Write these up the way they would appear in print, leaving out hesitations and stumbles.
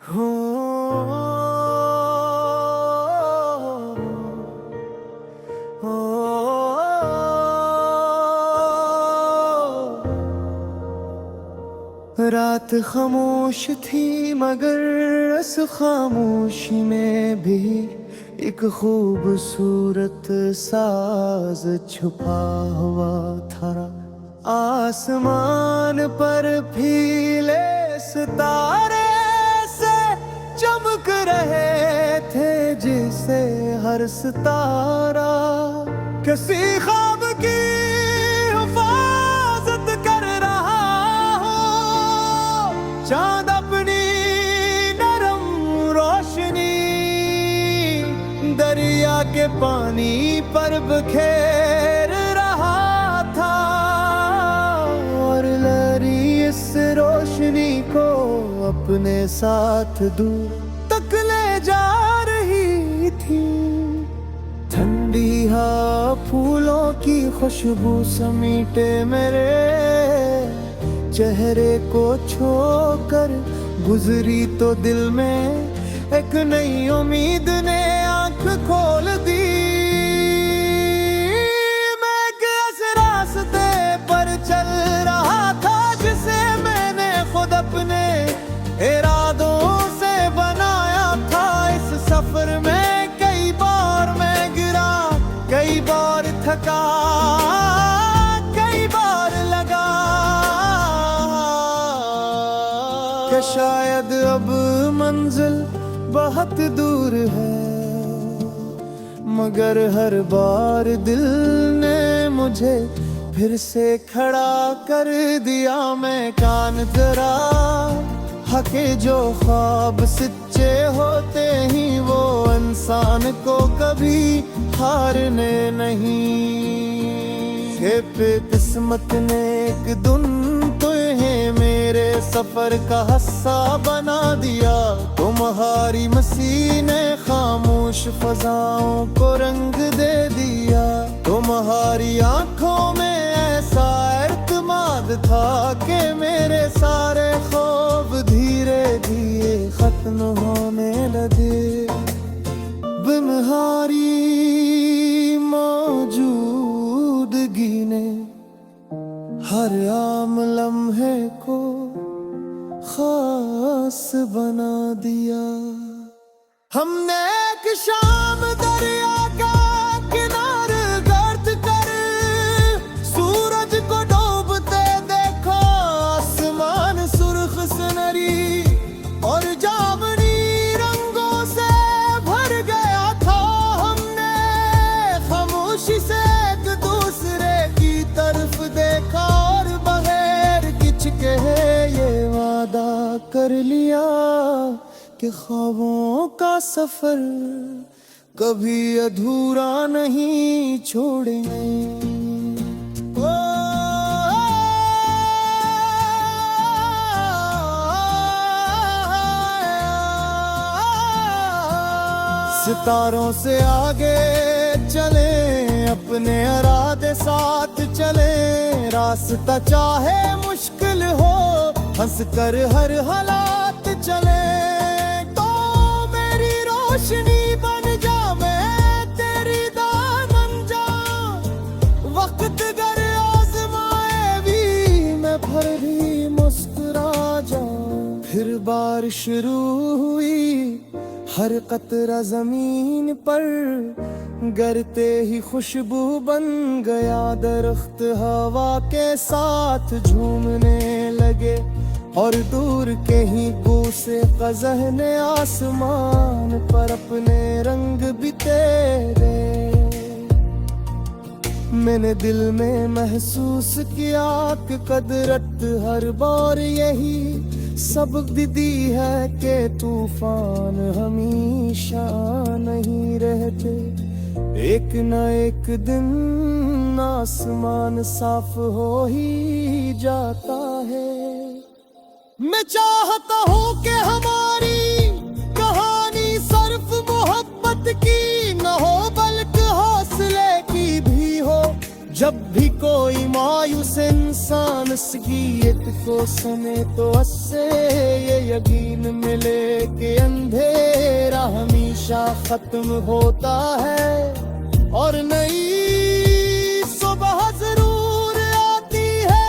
हो हो रात खामोश थी मगर इस खामोशी में भी एक खूबसूरत साज छुपा हुआ था। आसमान पर फीले सितारे से चमक रहे थे जिसे हर सितारा किसी ख्वाब की हिफाजत कर रहा हो। चांद अपनी नरम रोशनी दरिया के पानी पर बिखेर रहा था और लहरी इस रोशनी को अपने साथ दूर तक ले जा रही थी। ठंडी हवा फूलों की खुशबू समीटे मेरे चेहरे को छोकर गुजरी तो दिल में एक नई उम्मीद ने आंख खोल दी। मैं एक ऐसे रास्ते पर चल रहा था जिसे मैंने खुद अपने इरादों से बनाया था। इस सफर में कई बार मैं गिरा, कई बार थका, कई बार लगा कि शायद अब मंजिल बहुत दूर है। मगर हर बार दिल ने मुझे फिर से खड़ा कर दिया। मैं कान जरा हके जो ख्वाब सच्चे होते ही वो इंसान को कभी हारने नहीं। किस्मत ने एक दिन तुम्हें मेरे सफर का हिस्सा बना दिया। तुम्हारी मसीह ने खामोश फजाओं को रंग दे दिया। तुम्हारी आंखों में ऐसा एतमाद था कि मेरे सारे ख्वाब धीरे धीरे खत्म होने लगे। तुम्हारी मौजूदगी ने हर आम लम्हे को खास बना दिया। हमने एक शाम दरिया का किनारे गर्द कर सूरज को डूबते देखा। आसमान सुर्ख सुनहरी और जामुनी रंगों से भर गया था। हमने खामोशी से एक दूसरे की तरफ देखा और बगैर कुछ कहे ये वादा कर लिया कि ख्वाबों का सफर कभी अधूरा नहीं छोड़ेंगे। सितारों से आगे चले, अपने इरादे साथ चले। रास्ता चाहे मुश्किल हो, हंस कर हर हालात चले। तो मेरी रोशनी बन जा, मैं तेरी दामन जा। वक्त गर आजमाए भी मैं फिर भी मुस्कुरा जाऊं। फिर बारिश शुरू हुई, हर कतरा जमीन पर गिरते ही खुशबू बन गया। दरख्त हवा के साथ झूमने लगे और दूर के ही गूसे क़ज़ह ने आसमान पर अपने रंग बिखेरे। मैंने दिल में महसूस किया कि कदरत हर बार यही सबक दी है कि तूफान हमेशा नहीं रहते। एक न एक दिन आसमान साफ हो ही जाता है। मैं चाहता हूँ कि हमारी कहानी सिर्फ मोहब्बत की न हो बल्कि हौसले की भी हो। जब भी कोई मायूस इंसान संगीत को सुने तो उससे ये यकीन मिले कि अंधेरा हमेशा खत्म होता है और नई सुबह जरूर आती है।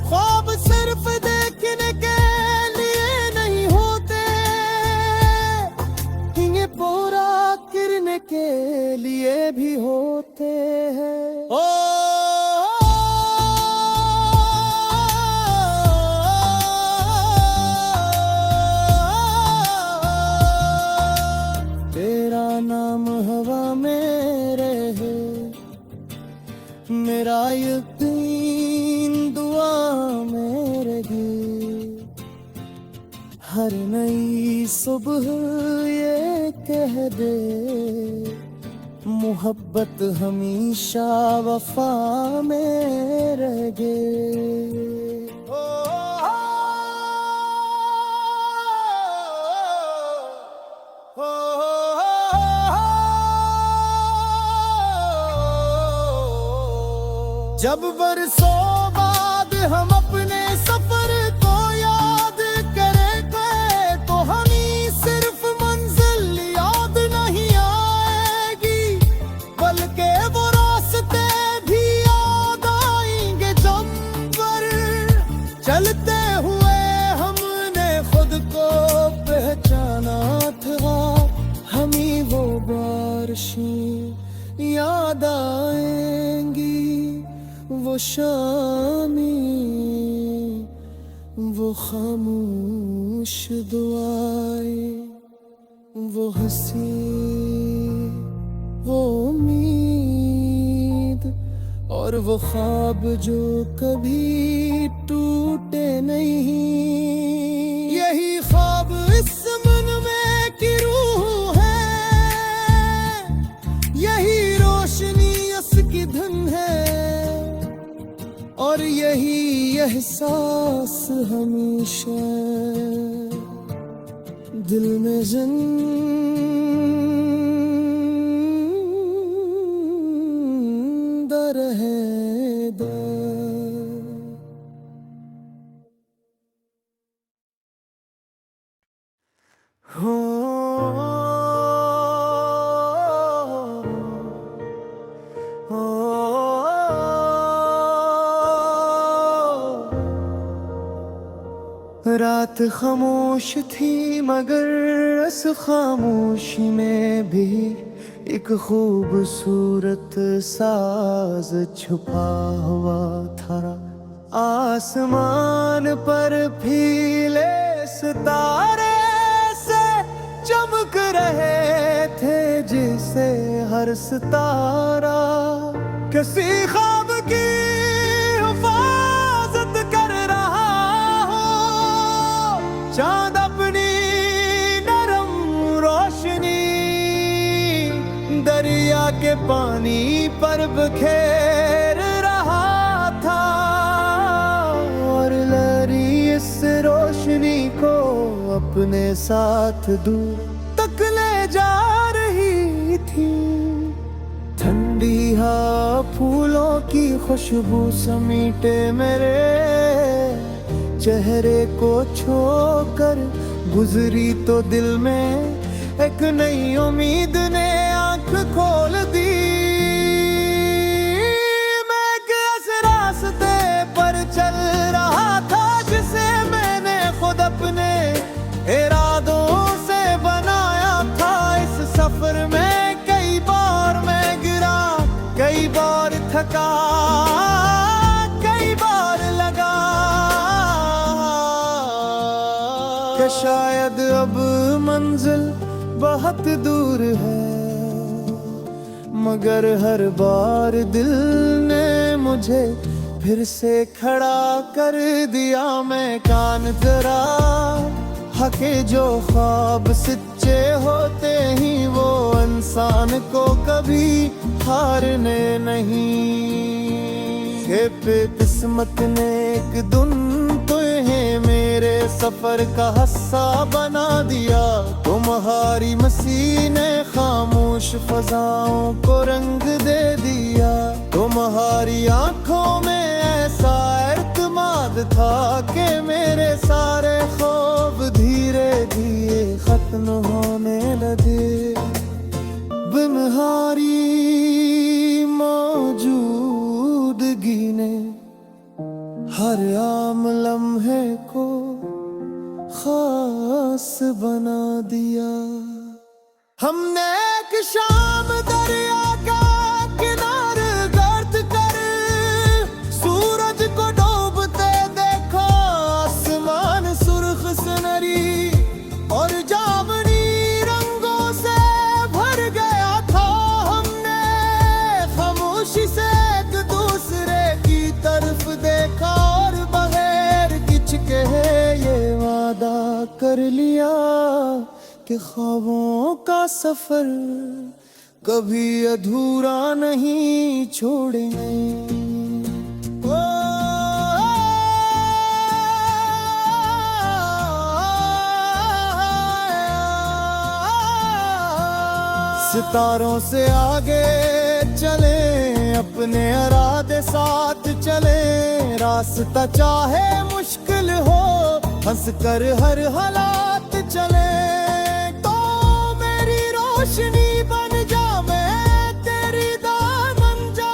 ख्वाब सिर्फ देखने के लिए नहीं होते, ये पूरा करने के लिए भी होते हैं। ओ तेरा नाम हवा में रहे, मेरा यकीन दुआ में रहे। हर नई सुबह ये कह दे, मोहब्बत हमेशा वफा में रहे। जब बरसों बाद हम अपने सफर को याद करेंगे तो हमें सिर्फ मंजिल याद नहीं आएगी, बल्कि वो रास्ते भी याद आएंगे। जब पर चलते हुए हमने खुद को पहचाना था, हमें वो बारिशें याद आएंगी, वो शामी, वो खामोश दुआएं, वो हंसी, वो उम्मीद और वो ख्वाब जो कभी टूटे नहीं। यही ख्वाब इस मन में की रूह है, यही रोशनी उसकी धुन है और यही एहसास हमेशा दिल में जिंदा रहेगा। हो रात खामोश थी मगर इस खामोशी में भी एक खूबसूरत साज छुपा हुआ था। आसमान पर फीले सितारे से चमक रहे थे, जिसे हर सितारा किसी ख्वाब की हिफाजत कर रहा हो। चांद अपनी नरम रोशनी दरिया के पानी पर बिखेर रहा था और लहरी इस रोशनी को अपने साथ दूर तक ले जा रही थी। ठंडी हवा फूलों की खुशबू समीटे मेरे चेहरे को छोकर गुजरी तो दिल में एक नई उम्मीद ने आंख खोल दी। मैं एक ऐसे रास्ते पर चल रहा था जिसे मैंने खुद अपने इरादों से बनाया था। इस सफर में कई बार मैं गिरा, कई बार थका, कई बार लगा कि शायद अब मंजिल बहुत दूर है, मगर हर बार दिल ने मुझे फिर से खड़ा कर दिया। मैं कान जरा हके जो ख्वाब सच्चे होते ही वो इंसान को कभी हारने नहीं। पे किस्मत ने एक दिन तुम्हें मेरे सफर का हिस्सा बना दिया। तुम्हारी मसीह ने खामोश फजाओं को रंग दे दिया। तुम्हारी आंखों में ऐसा इत्मीनान था कि मेरे सारे ख्वाब धीरे धीरे खत्म होने लगे। तुम्हारी मौजूदगी ने हर आम लम्हे को खास बना दिया। हमने एक शाम दरिया का किनारे गर्द कर सूरज को डूबते देखा। आसमान सुर्ख सुनहरी और जामुनी रंगों से भर गया था। हमने खामोशी से एक दूसरे की तरफ देखा और बगैर कुछ कहे ये वादा कर लिया कि ख्वाबों का सफर कभी अधूरा नहीं छोड़ेंगे। सितारों से आगे चले, अपने इरादे साथ चले। रास्ता चाहे मुश्किल हो, हंस कर हर हालात चले। रोशनी बन जा, मैं तेरी दामन जा।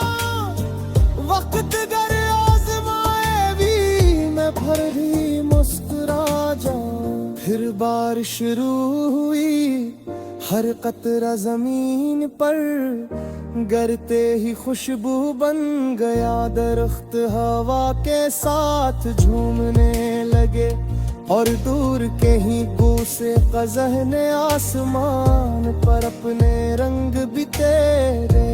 वक्त गर आजमाए भी मैं फिर भी मुस्कुरा जाऊं। फिर बारिश शुरू हुई, हर कतरा जमीन पर गिरते ही खुशबू बन गया। दरख्त हवा के साथ झूमने लगे और दूर के ही से क़ज़ह ने आसमान पर अपने रंग बिखेरे।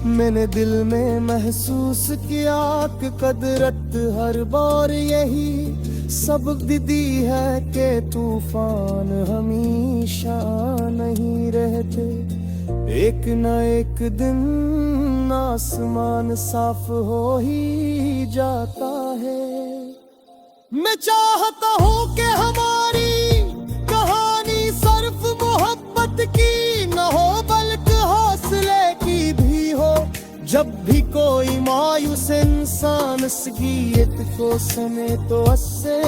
मैंने दिल में महसूस किया कि कुदरत हर बार यही सबक दी है कि तूफान हमेशा नहीं रहते। एक न एक दिन आसमान साफ हो ही जाता है। मैं चाहता हूँ कि हमारी कहानी सिर्फ मोहब्बत की न हो बल्कि हौसले की भी हो। जब भी कोई मायूस इंसान सगीयत को सुने तो उससे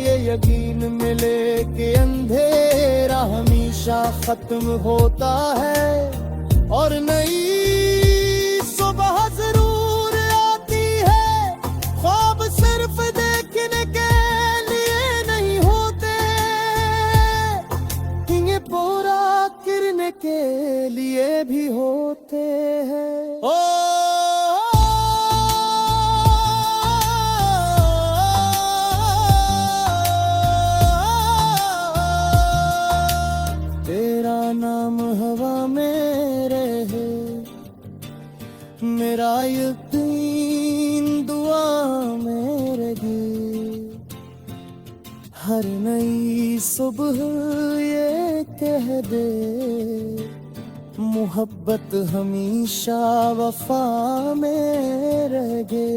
ये यकीन मिले कि अंधेरा हमेशा खत्म होता है और नई सुबह जरूर आती है। ख्वाब सिर्फ देखने के के लिए भी होते हैं। ओ तेरा नाम हवा में रहे, मेरा यकीन दुआ में रहे। हर नई सुबह ये कह दे मोहब्बत हमेशा वफा में रहे।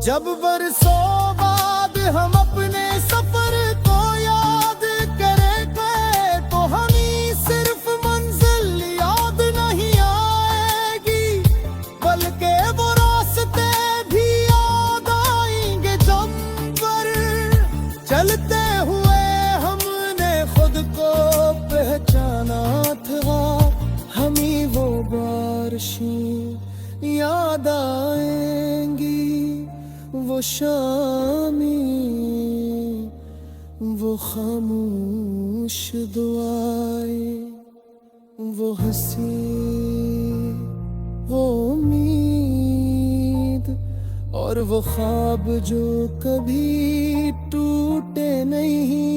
जब बरसों बाद हम अपने सफर को याद करेंगे तो हमें सिर्फ मंजिल याद नहीं आएगी बल्कि वो रास्ते भी याद आएंगे। जब पर चलते हुए हमने खुद को पहचाना था, हमें वो बारिशें याद आएंगी, वो शामें, वो खामोश दुआएं, वो हंसी, वो उम्मीद और वो ख्वाब जो कभी टूटे नहीं।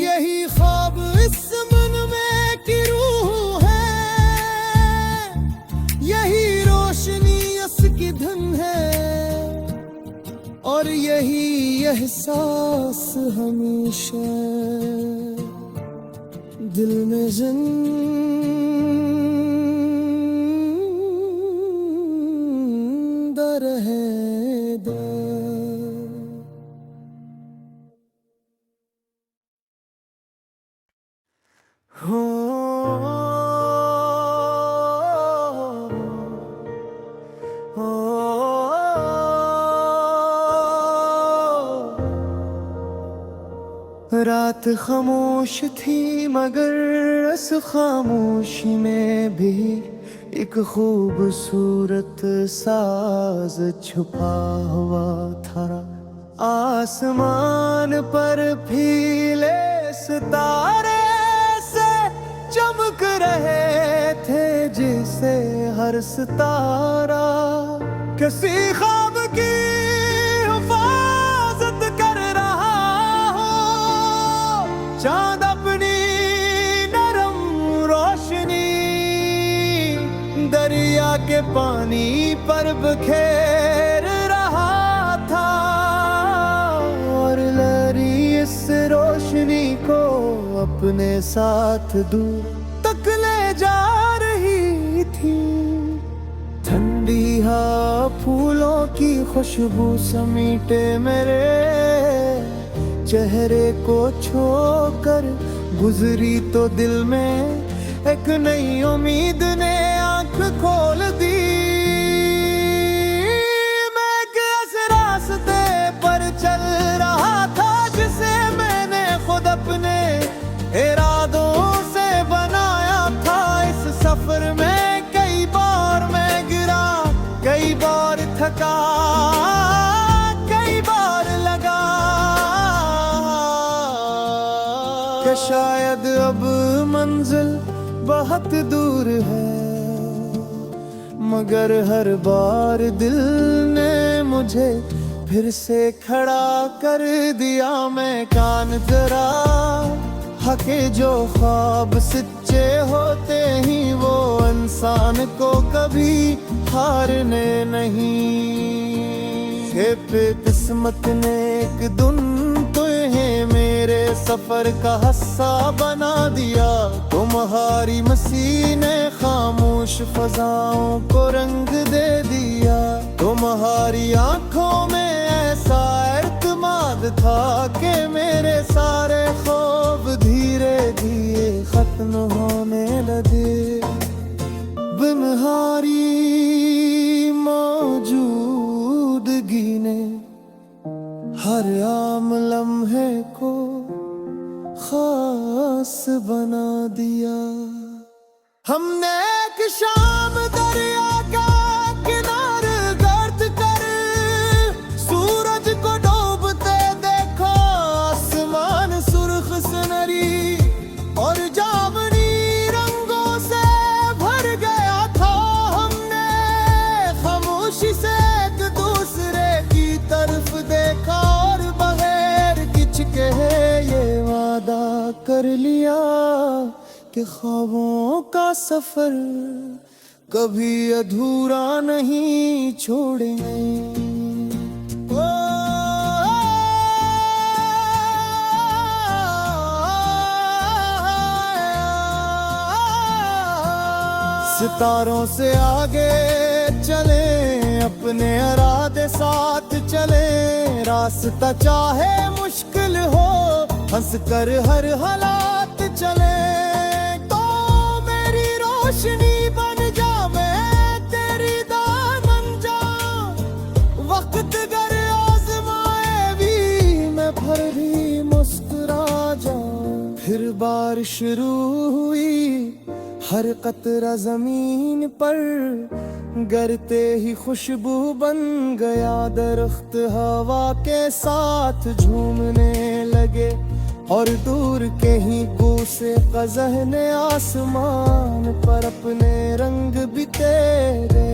यही ख्वाब इस मन में की रूह है, यही रोशनी उसकी धन है और यही एहसास हमेशा दिल में जिंदा रहेगा। हो रात खामोश थी मगर उस खामोशी में भी एक खूबसूरत साज छुपा हुआ था। आसमान पर फीले सितारे से चमक रहे थे जिसे हर सितारा किसी ख्वाब की हिफाजत कर रहा हो। चांद अपनी नरम रोशनी दरिया के पानी पर बिखेर रहा था और लहरी इस रोशनी को अपने साथ दूर तक ले जा रही थी। ठंडी हवा फूलों की खुशबू समीटे मेरे चेहरे को छोकर गुजरी तो दिल में एक नई उम्मीद ने आंख खोल दी। मैं एक ऐसे रास्ते पर चल रहा था जिसे मैंने खुद अपने इरादों से बनाया था। इस सफर में कई बार मैं गिरा, कई बार थका, कई बार लगा कि शायद अब मंजिल बहुत दूर है। मगर हर बार दिल ने मुझे फिर से खड़ा कर दिया। मैं कान जरा हके जो ख्वाब सच्चे होते ही वो इंसान को कभी हारने नहीं। पे किस्मत ने एक दिन तुम्हें मेरे सफर का हिस्सा बना दिया। तुम्हारी मसीह ने खामोश फजाओं को रंग दे दिया। तुम्हारी आंखों में ऐसा एतमाद था कि मेरे सारे ख्वाब धीरे धीरे खत्म होने लगे। तुम्हारी मौजूदगी ने हर आम लम्हे को खास बना दिया। हमने एक शाम दरिया का किनारे गर्द कर सूरज को डूबते देखा। आसमान सुर्ख सुनहरी और जामुनी रंगों से भर गया था। हमने खामोशी से एक दूसरे की तरफ देखा और बगैर किच कहे ये वादा कर लिया कि ख्वाबों का सफर कभी अधूरा नहीं छोड़ेंगे। सितारों से आगे चले, अपने इरादे साथ चले। रास्ता चाहे मुश्किल हो, हंस कर हर हालात चले। तो मेरी रोशनी बन जा, मैं तेरी दामन जा। वक्त गर आजमाए भी मैं फिर भी मुस्कुरा जाऊं। फिर बारिश शुरू हुई, हर कतरा जमीन पर गिरते ही खुशबू बन गया। दरख्त हवा के साथ झूमने लगे और दूर के ही बूसे क़ज़ह ने आसमान पर अपने रंग बिखेरे।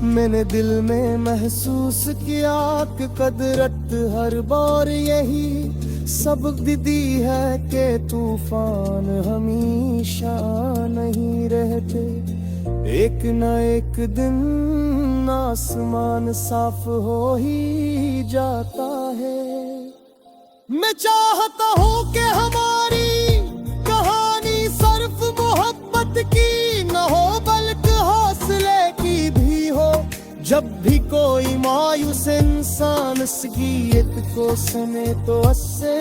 मैंने दिल में महसूस किया कि कदरत हर बार यही सबक दी है कि तूफान हमेशा नहीं रहते। एक न एक दिन आसमान साफ हो ही जाता है। मैं चाहता हूँ कि हमारी कहानी सिर्फ मोहब्बत की न हो बल्कि हौसले की भी हो। जब भी कोई मायूस इंसान असगियत को सुने तो उससे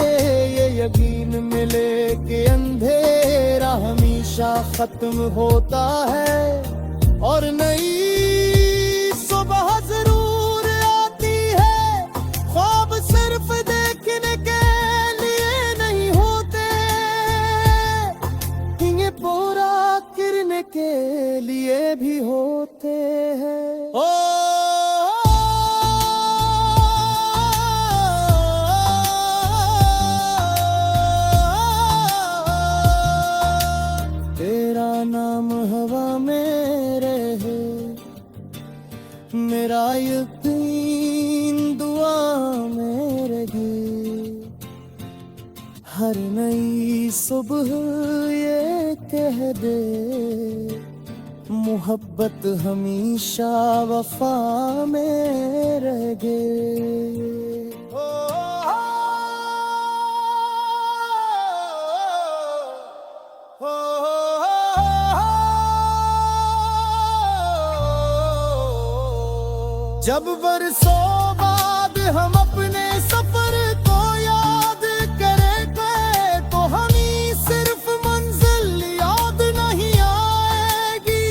ये यकीन मिले कि अंधेरा हमेशा खत्म होता है और नई सुबह जरूर आती है। ख्वाब सिर्फ देखने के लिए नहीं होते, ये पूरा करने के लिए भी होते हैं। तेरा नाम हवा में रहे, मेरा यकीन दुआ में रहे। हर नई सुबह ये कह दे, मोहब्बत हमेशा वफा में रहे। जब बरसों बाद हम अपने सफर को याद करेंगे तो हमें सिर्फ मंजिल याद नहीं आएगी,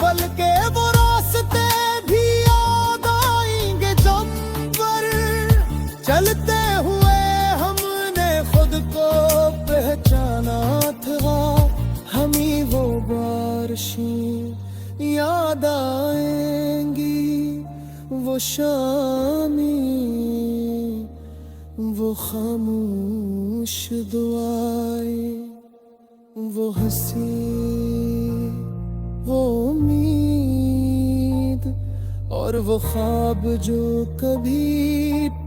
बल्कि वो रास्ते भी याद आएंगे। जब पर चलते हुए हमने खुद को पहचाना था, हमें वो बारिशें याद आएंगी, वो शामी, वो खामोश दुआएं, वो हंसी, वो उम्मीद और वो ख्वाब जो कभी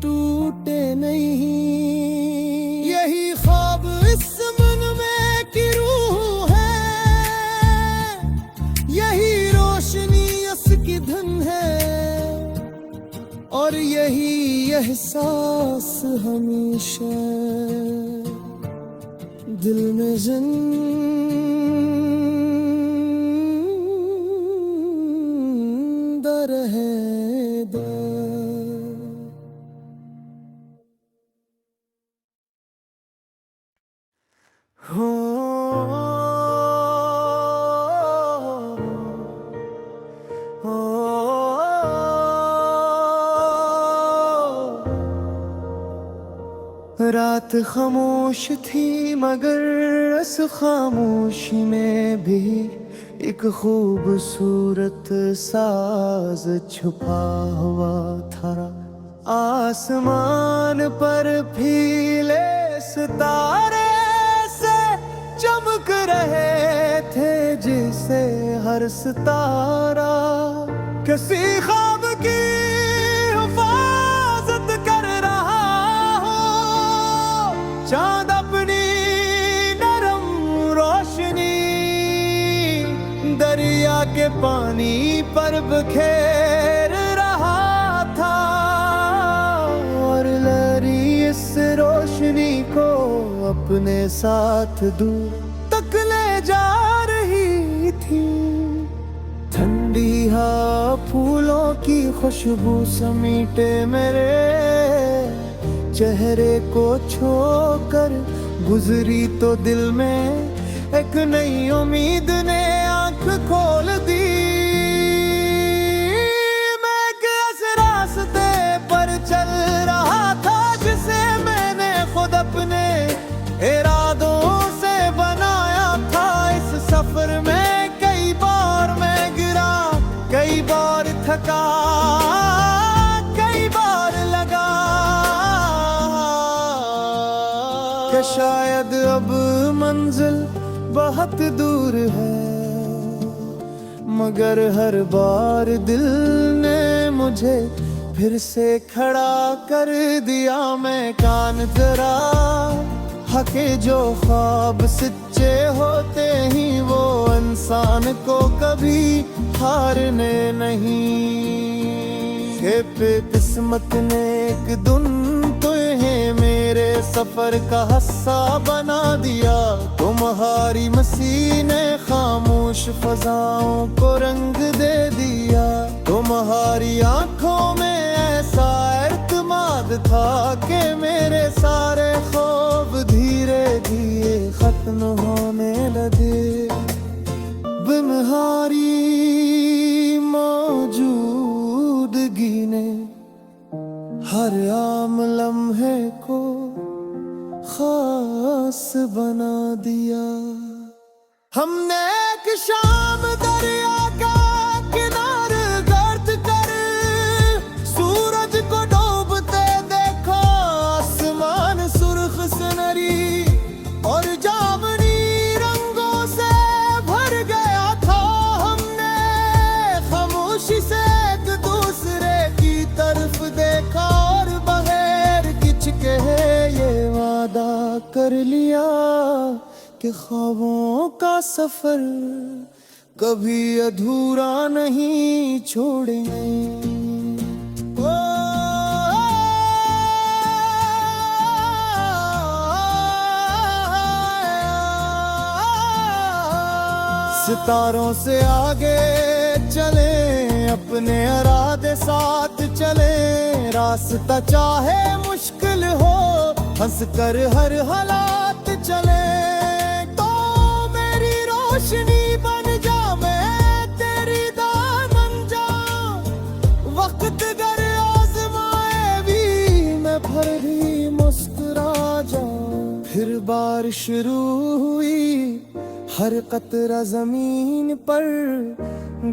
टूटे नहीं। यही ख्वाब इस मन में की रूह है, यही रोशनी उसकी धन है और यही एहसास हमेशा दिल में जिंदा रहेगा। रात खामोश थी मगर इस खामोशी में भी एक खूबसूरत साज छुपा हुआ था। आसमान पर फीले सितारे से चमक रहे थे, जिसे हर सितारा किसी ख्वाब की हिफाजत कर रहा हो। चांद अपनी नरम रोशनी दरिया के पानी पर बिखेर रहा था और लहरी इस रोशनी को अपने साथ दूर तक ले जा रही थी। ठंडी हवा फूलों की खुशबू समीटे मेरे चेहरे को छोकर गुजरी तो दिल में एक नई उम्मीद ने आंख खोल दी। मैं एक ऐसे रास्ते पर चल रहा था जिसे मैंने खुद अपने इरादों से बनाया था। इस सफर में कई बार मैं गिरा, कई बार थका, कई बार लगा कि शायद अब मंजिल बहुत दूर है, मगर हर बार दिल ने मुझे फिर से खड़ा कर दिया। मैं कान जरा हके जो ख्वाब सच्चे होते ही वो इंसान को कभी हारने नहीं। पे किस्मत ने एक दिन तुम्हें मेरे सफर का हिस्सा बना दिया। तुम्हारी मसीह ने खामोश फजाओं को रंग दे दिया। तुम्हारी आंखों में ऐसा इत्मीनान था कि मेरे सारे ख्वाब धीरे धीरे सुन होने लगे। बिनहारी मौजूदगी ने हर आम लम्हे को खास बना दिया। हमने एक शाम दरिया का किनारे गर्द कर सूरज को डूबते देखा। आसमान सुर्ख सुनहरी और जामुनी रंगों से भर गया था। हमने खामोशी से एक दूसरे की तरफ देखा और बगैर कुछ कहे ये वादा कर लिया कि ख्वाबों का सफर कभी अधूरा नहीं छोड़ेंगे। सितारों से आगे चले, अपने इरादे साथ चले। रास्ता चाहे मुश्किल हो, हंस कर हर हालात चले। तो मेरी रोशनी बन जा, मैं तेरी दामन जा। वक्त गर आजमाए भी मैं फिर भी मुस्कुरा जाऊं। फिर बारिश शुरू हुई, हर कतरा जमीन पर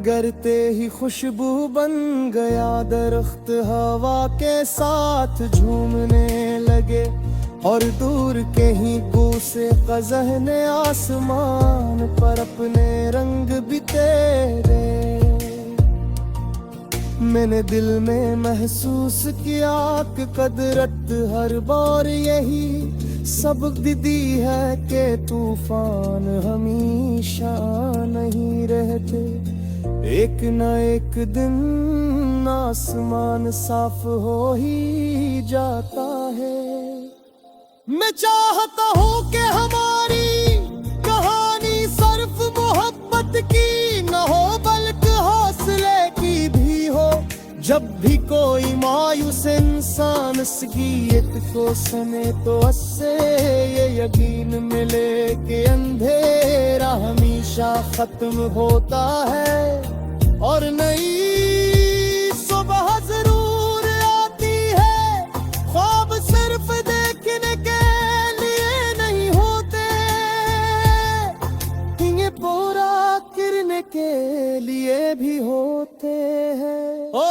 गिरते ही खुशबू बन गया। दरख्त हवा के साथ झूमने लगे और दूर के ही बूसे क़ज़ह ने आसमान पर अपने रंग भी तेरे। मैंने दिल में महसूस किया कि कदरत हर बार यही सबक दी है कि तूफान हमेशा नहीं रहते। एक न एक दिन आसमान साफ हो ही जाता है। मैं चाहता हूँ कि हमारी कहानी सिर्फ मोहब्बत की न हो बल्कि हौसले की भी हो। जब भी कोई मायूस इंसान सकीयत को सुने तो उससे ये यकीन मिले कि अंधेरा हमेशा खत्म होता है और नई सुबह जरूर आती है। ख्वाब सिर्फ देखने के लिए नहीं होते, ये पूरा करने के लिए भी होते हैं। ओ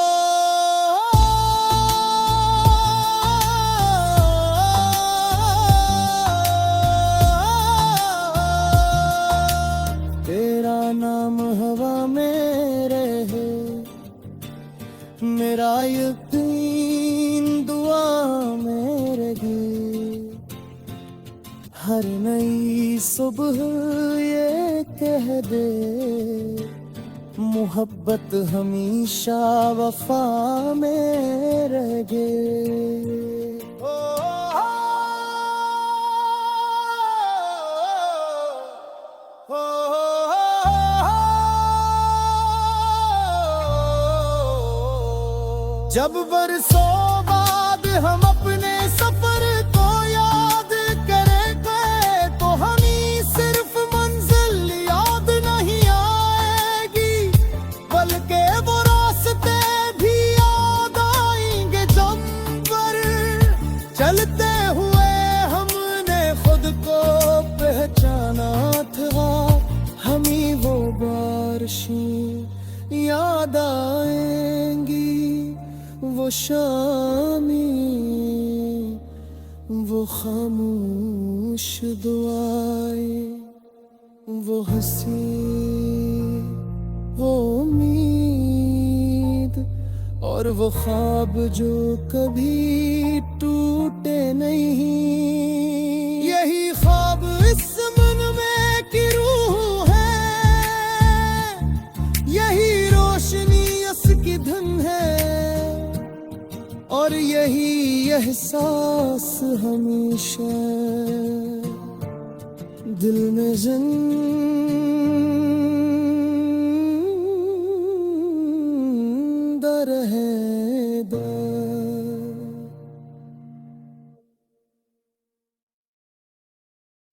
तेरा नाम हवा में रहे, मेरा यकीन दुआ में रहे। हर नई सुबह ये कह दे, मोहब्बत हमेशा वफा में रहे। जब बरसों बाद हम अपने सफर को याद करेंगे तो हमें सिर्फ मंजिल याद नहीं आएगी, बल्कि वो रास्ते भी याद आएंगे। जब पर चलते हुए हमने खुद को पहचाना था, हमें वो बारिशें याद आएंगी। वो शामें, वो खामोश दुआएं, वो हंसी, वो उम्मीद और वो ख्वाब जो कभी टूटे नहीं। यही ख्वाब इस मन में की रूह है, यही रोशनी उसकी धुन है और यही एहसास हमेशा दिल में जिंदा